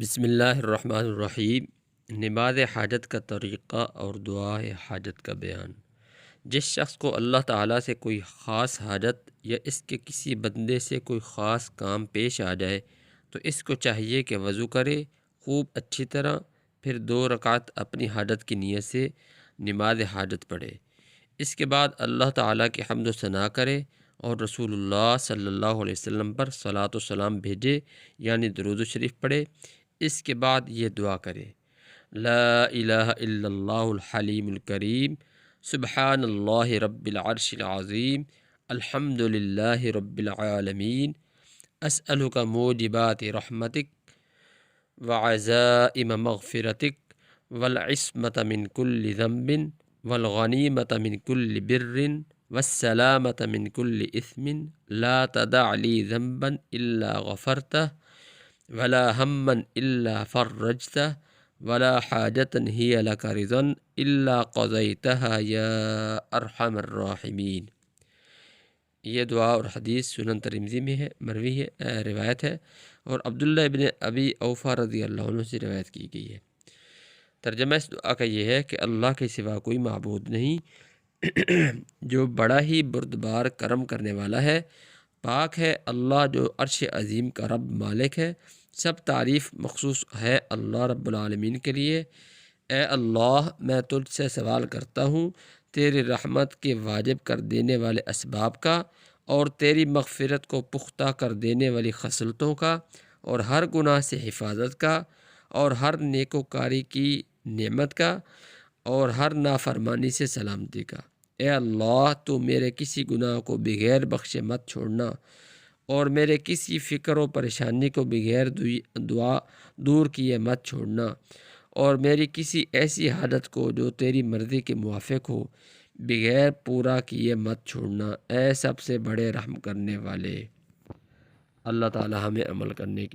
بسم اللہ الرحمن الرحیم۔ نماز حاجت کا طریقہ اور دعائے حاجت کا بیان۔ جس شخص کو اللہ تعالیٰ سے کوئی خاص حاجت یا اس کے کسی بندے سے کوئی خاص کام پیش آ جائے تو اس کو چاہیے کہ وضو کرے خوب اچھی طرح، پھر 2 رکعت اپنی حاجت کی نیت سے نماز حاجت پڑھے۔ اس کے بعد اللہ تعالیٰ کی حمد و ثنا کرے اور رسول اللہ صلی اللہ علیہ وسلم پر صلاۃ و سلام بھیجے، یعنی درود و شریف پڑھے۔ اس کے بعد یہ دعا کرے: لا الہ الا اللہ الحلیم الکریم، سبحان اللہ رب العرش العظیم، الحمد للہ رب العالمین، اسألک موجبات رحمتک وعزائم مغفرتک والعصمۃ من کل ذنب والغنیمۃ من کل بر والسلامۃ من کل اثم، لا تدع لی ذنبا الا غفرتہ ولا ہما الا فرجتہ ولا حاجتا ہی لک رضا الا قضیتہا یا ارحم الراحمین۔ یہ دعا اور حدیث سنن ترمذی میں ہے، مروی ہے، روایت ہے، اور عبداللہ ابن ابی اوفا رضی اللہ عنہ سے روایت کی گئی ہے۔ ترجمہ اس دعا کا یہ ہے کہ اللہ کے سوا کوئی معبود نہیں، جو بڑا ہی بردبار کرم کرنے والا ہے، پاک ہے اللہ جو عرش عظیم کا رب مالک ہے، سب تعریف مخصوص ہے اللہ رب العالمین کے لیے۔ اے اللہ، میں تجھ سے سوال کرتا ہوں تیری رحمت کے واجب کر دینے والے اسباب کا، اور تیری مغفرت کو پختہ کر دینے والی خصلتوں کا، اور ہر گناہ سے حفاظت کا، اور ہر نیکوکاری کی نعمت کا، اور ہر نافرمانی سے سلامتی کا۔ اے اللہ، تو میرے کسی گناہ کو بغیر بخشے مت چھوڑنا، اور میرے کسی فکر و پریشانی کو بغیر دعا دور کیے مت چھوڑنا، اور میری کسی ایسی حاجت کو جو تیری مرضی کے موافق ہو بغیر پورا کیے مت چھوڑنا۔ اے سب سے بڑے رحم کرنے والے، اللہ تعالی ہمیں عمل کرنے کی